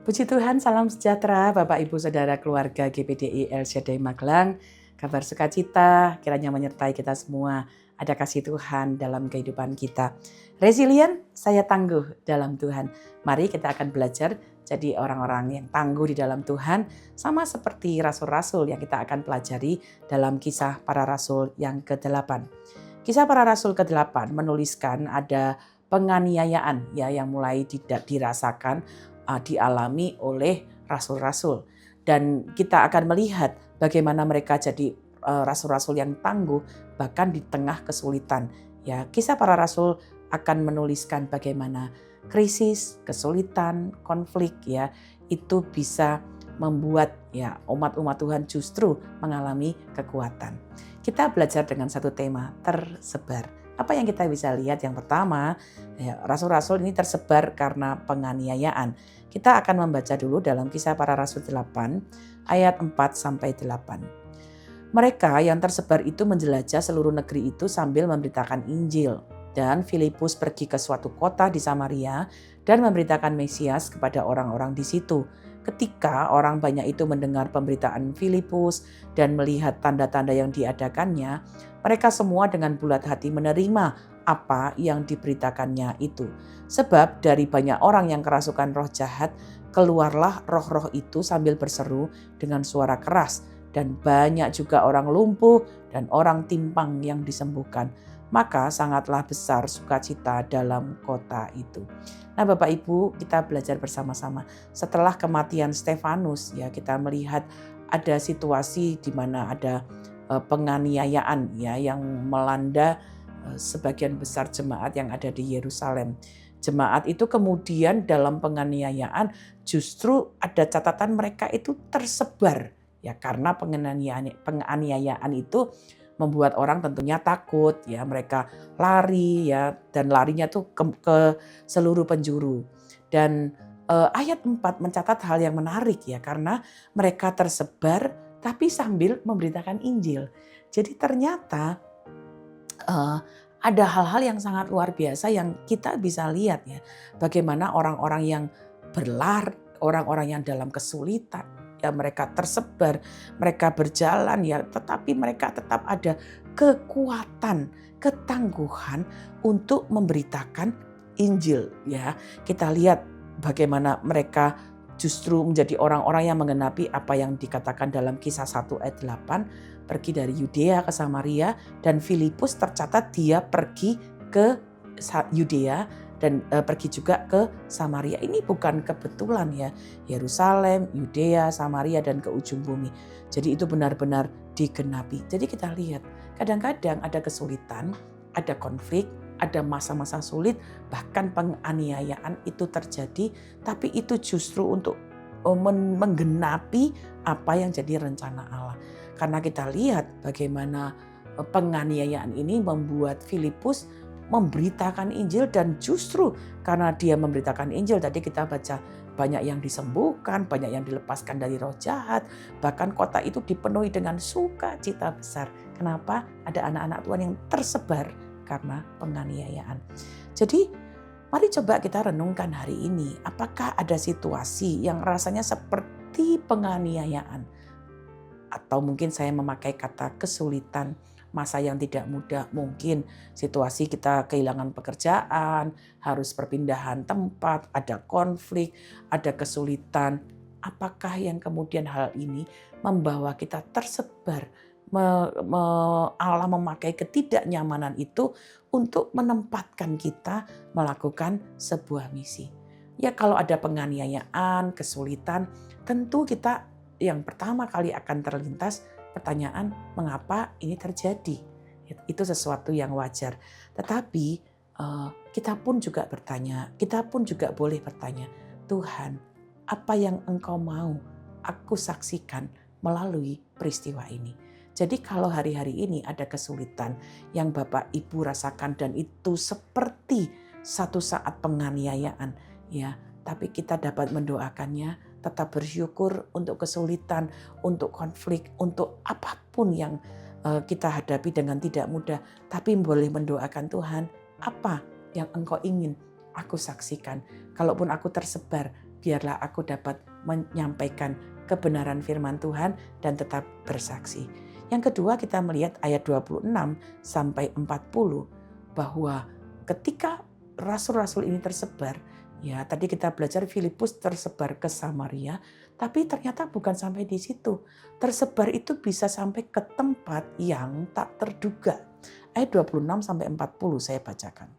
Puji Tuhan, salam sejahtera Bapak Ibu Saudara keluarga GPDI El Shaddai Magelang. Kabar sukacita kiranya menyertai kita semua. Ada kasih Tuhan dalam kehidupan kita. Resilient, saya tangguh dalam Tuhan. Mari kita akan belajar jadi orang-orang yang tangguh di dalam Tuhan. Sama seperti rasul-rasul yang kita akan pelajari dalam kisah para rasul yang ke-8. Kisah para rasul ke-8 menuliskan ada penganiayaan ya yang mulai dirasakan dialami oleh rasul-rasul, dan kita akan melihat bagaimana mereka jadi rasul-rasul yang tangguh bahkan di tengah kesulitan. Ya, kisah para rasul akan menuliskan bagaimana krisis, kesulitan, konflik ya itu bisa membuat ya umat-umat Tuhan justru mengalami kekuatan. Kita belajar dengan satu tema, tersebar. Apa yang kita bisa lihat? Yang pertama, ya, rasul-rasul ini tersebar karena penganiayaan. Kita akan membaca dulu dalam Kisah Para Rasul 8 ayat 4-8. Mereka yang tersebar itu menjelajah seluruh negeri itu sambil memberitakan Injil. Dan Filipus pergi ke suatu kota di Samaria dan memberitakan Mesias kepada orang-orang di situ. Ketika orang banyak itu mendengar pemberitaan Filipus dan melihat tanda-tanda yang diadakannya, mereka semua dengan bulat hati menerima apa yang diberitakannya itu. Sebab dari banyak orang yang kerasukan roh jahat, keluarlah roh-roh itu sambil berseru dengan suara keras. Dan banyak juga orang lumpuh dan orang timpang yang disembuhkan. Maka sangatlah besar sukacita dalam kota itu. Nah Bapak Ibu, kita belajar bersama-sama. Setelah kematian Stefanus, ya kita melihat ada situasi di mana ada penganiayaan ya yang melanda sebagian besar jemaat yang ada di Yerusalem. Jemaat itu kemudian dalam penganiayaan justru ada catatan mereka itu tersebar ya, karena penganiayaan itu membuat orang tentunya takut ya, mereka lari ya, dan larinya tuh ke seluruh penjuru. Dan ayat 4 mencatat hal yang menarik ya, karena mereka tersebar tapi sambil memberitakan Injil. Jadi ternyata ada hal-hal yang sangat luar biasa yang kita bisa lihat ya. Bagaimana orang-orang yang berlari, orang-orang yang dalam kesulitan, ya mereka tersebar, mereka berjalan ya, tetapi mereka tetap ada kekuatan, ketangguhan untuk memberitakan Injil ya. Kita lihat bagaimana mereka justru menjadi orang-orang yang menggenapi apa yang dikatakan dalam Kisah 1 ayat 8, pergi dari Yudea ke Samaria, dan Filipus tercatat dia pergi ke Yudea dan pergi juga ke Samaria. Ini bukan kebetulan ya, Yerusalem, Yudea, Samaria dan ke ujung bumi. Jadi itu benar-benar digenapi. Jadi kita lihat kadang-kadang ada kesulitan, ada konflik, ada masa-masa sulit, bahkan penganiayaan itu terjadi, tapi itu justru untuk menggenapi apa yang jadi rencana Allah. Karena kita lihat bagaimana penganiayaan ini membuat Filipus memberitakan Injil, dan justru karena dia memberitakan Injil, tadi kita baca banyak yang disembuhkan, banyak yang dilepaskan dari roh jahat, bahkan kota itu dipenuhi dengan sukacita besar. Kenapa? Ada anak-anak Tuhan yang tersebar karena penganiayaan. Jadi mari coba kita renungkan hari ini, apakah ada situasi yang rasanya seperti penganiayaan? Atau mungkin saya memakai kata kesulitan, masa yang tidak mudah, mungkin situasi kita kehilangan pekerjaan, harus perpindahan tempat, ada konflik, ada kesulitan. Apakah yang kemudian hal ini membawa kita tersebar, Allah memakai ketidaknyamanan itu untuk menempatkan kita melakukan sebuah misi. Ya kalau ada penganiayaan, kesulitan, tentu kita yang pertama kali akan terlintas pertanyaan, mengapa ini terjadi? Itu sesuatu yang wajar. Tetapi kita pun juga bertanya, kita pun juga boleh bertanya, Tuhan, apa yang Engkau mau aku saksikan melalui peristiwa ini? Jadi kalau hari-hari ini ada kesulitan yang Bapak Ibu rasakan dan itu seperti satu saat penganiayaan, ya, tapi kita dapat mendoakannya, tetap bersyukur untuk kesulitan, untuk konflik, untuk apapun yang kita hadapi dengan tidak mudah. Tapi boleh mendoakan, Tuhan, apa yang Engkau ingin aku saksikan? Kalaupun aku tersebar, biarlah aku dapat menyampaikan kebenaran firman Tuhan dan tetap bersaksi. Yang kedua, kita melihat ayat 26 sampai 40 bahwa ketika rasul-rasul ini tersebar, ya tadi kita belajar Filipus tersebar ke Samaria, tapi ternyata bukan sampai di situ. Tersebar itu bisa sampai ke tempat yang tak terduga. Ayat 26 sampai 40 saya bacakan.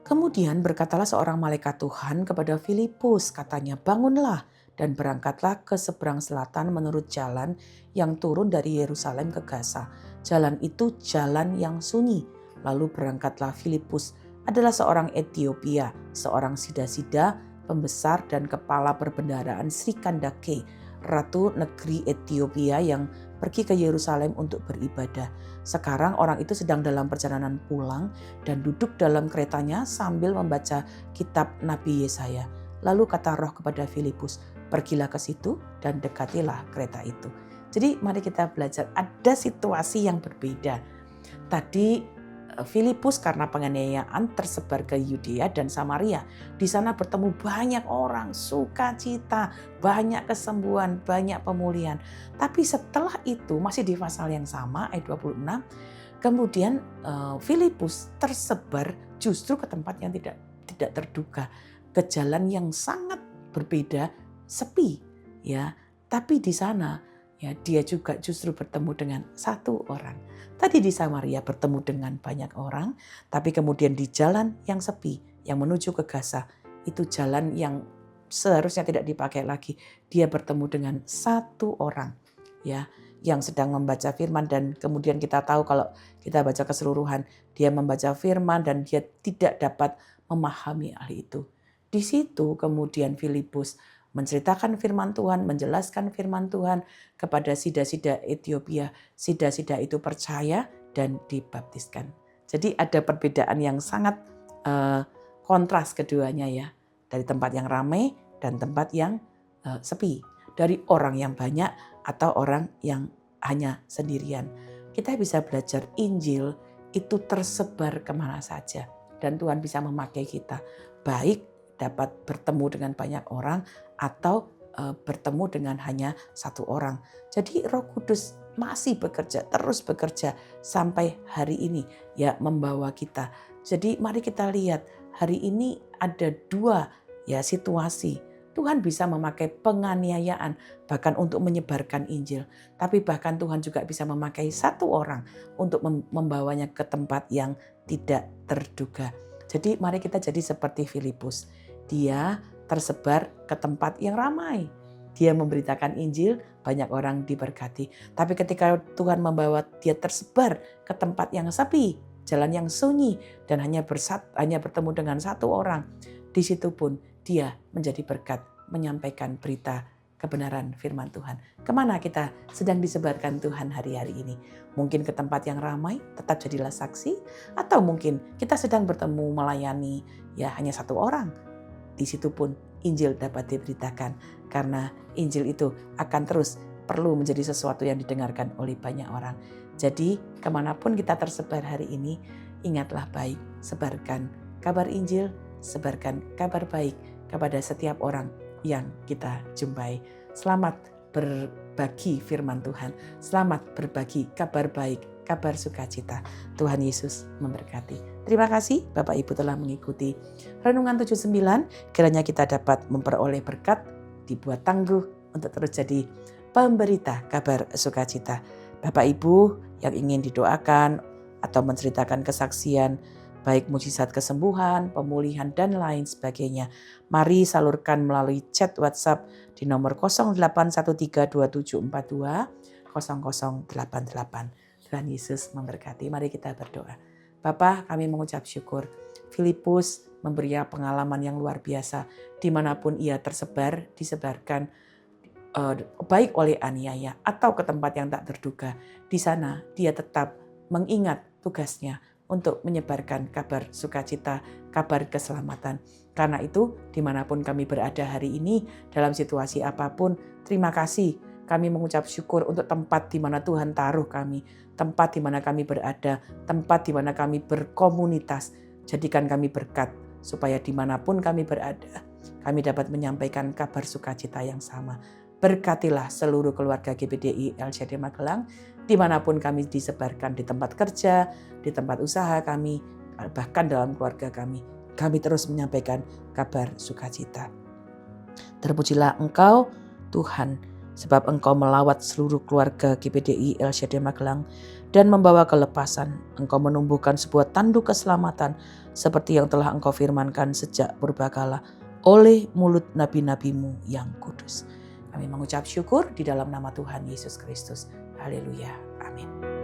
Kemudian berkatalah seorang malaikat Tuhan kepada Filipus, katanya, bangunlah dan berangkatlah ke seberang selatan menurut jalan yang turun dari Yerusalem ke Gaza. Jalan itu jalan yang sunyi. Lalu berangkatlah Filipus, adalah seorang Etiopia, seorang sida-sida, pembesar dan kepala perbendaharaan Sri Kandake, ratu negeri Etiopia yang pergi ke Yerusalem untuk beribadah. Sekarang orang itu sedang dalam perjalanan pulang dan duduk dalam keretanya sambil membaca kitab Nabi Yesaya. Lalu kata Roh kepada Filipus, pergilah ke situ dan dekatilah kereta itu. Jadi mari kita belajar, ada situasi yang berbeda. Tadi Filipus karena penganiayaan tersebar ke Yudea dan Samaria. Di sana bertemu banyak orang, sukacita, banyak kesembuhan, banyak pemulihan. Tapi setelah itu masih di pasal yang sama ayat 26, kemudian Filipus tersebar justru ke tempat yang tidak terduga, ke jalan yang sangat berbeda, sepi, ya. Tapi di sana ya dia juga justru bertemu dengan satu orang. Tadi di Samaria bertemu dengan banyak orang, tapi kemudian di jalan yang sepi yang menuju ke Gaza, itu jalan yang seharusnya tidak dipakai lagi. Dia bertemu dengan satu orang, ya, yang sedang membaca firman, dan kemudian kita tahu kalau kita baca keseluruhan, dia membaca firman dan dia tidak dapat memahami hal itu. Di situ kemudian Filipus menceritakan firman Tuhan, menjelaskan firman Tuhan kepada sida-sida Etiopia. Sida-sida itu percaya dan dibaptiskan. Jadi ada perbedaan yang sangat kontras keduanya, ya. Dari tempat yang ramai dan tempat yang sepi. Dari orang yang banyak atau orang yang hanya sendirian. Kita bisa belajar Injil itu tersebar kemana saja. Dan Tuhan bisa memakai kita. Baik dapat bertemu dengan banyak orang atau bertemu dengan hanya satu orang. Jadi Roh Kudus masih bekerja, terus bekerja sampai hari ini, ya, membawa kita. Jadi mari kita lihat hari ini ada dua, ya, situasi. Tuhan bisa memakai penganiayaan bahkan untuk menyebarkan Injil. Tapi bahkan Tuhan juga bisa memakai satu orang untuk membawanya ke tempat yang tidak terduga. Jadi mari kita jadi seperti Filipus. Dia tersebar ke tempat yang ramai. Dia memberitakan Injil, banyak orang diberkati. Tapi ketika Tuhan membawa dia tersebar ke tempat yang sepi, jalan yang sunyi, dan hanya bertemu dengan satu orang, di situ pun dia menjadi berkat, menyampaikan berita kebenaran firman Tuhan. Kemana kita sedang disebarkan Tuhan hari-hari ini? Mungkin ke tempat yang ramai, tetap jadilah saksi. Atau mungkin kita sedang bertemu, melayani, ya, hanya satu orang. Di situ pun Injil dapat diberitakan, karena Injil itu akan terus perlu menjadi sesuatu yang didengarkan oleh banyak orang. Jadi kemanapun kita tersebar hari ini, ingatlah baik, sebarkan kabar Injil, sebarkan kabar baik kepada setiap orang yang kita jumpai. Selamat berbagi firman Tuhan, selamat berbagi kabar baik, kabar sukacita. Tuhan Yesus memberkati. Terima kasih Bapak Ibu telah mengikuti Renungan 79. Kiranya kita dapat memperoleh berkat, dibuat tangguh untuk terus jadi pemberita kabar sukacita. Bapak Ibu yang ingin didoakan atau menceritakan kesaksian, baik mujizat kesembuhan, pemulihan, dan lain sebagainya, mari salurkan melalui chat WhatsApp di nomor 081327420088. Tuhan Yesus memberkati. Mari kita berdoa. Bapa, kami mengucap syukur. Filipus memberi pengalaman yang luar biasa. Dimanapun ia tersebar, disebarkan baik oleh aniaya atau ke tempat yang tak terduga. Di sana dia tetap mengingat tugasnya untuk menyebarkan kabar sukacita, kabar keselamatan. Karena itu, dimanapun kami berada hari ini, dalam situasi apapun, terima kasih. Kami mengucap syukur untuk tempat di mana Tuhan taruh kami, tempat di mana kami berada, tempat di mana kami berkomunitas. Jadikan kami berkat, supaya dimanapun kami berada, kami dapat menyampaikan kabar sukacita yang sama. Berkatilah seluruh keluarga GBDI LCD Magelang, dimanapun kami disebarkan, di tempat kerja, di tempat usaha kami, bahkan dalam keluarga kami. Kami terus menyampaikan kabar sukacita. Terpujilah Engkau, Tuhan, sebab Engkau melawat seluruh keluarga GBDI LCD Magelang dan membawa kelepasan. Engkau menumbuhkan sebuah tanduk keselamatan seperti yang telah Engkau firmankan sejak purbakala oleh mulut nabi-nabimu yang kudus. Kami mengucap syukur di dalam nama Tuhan Yesus Kristus. Haleluya. Amin.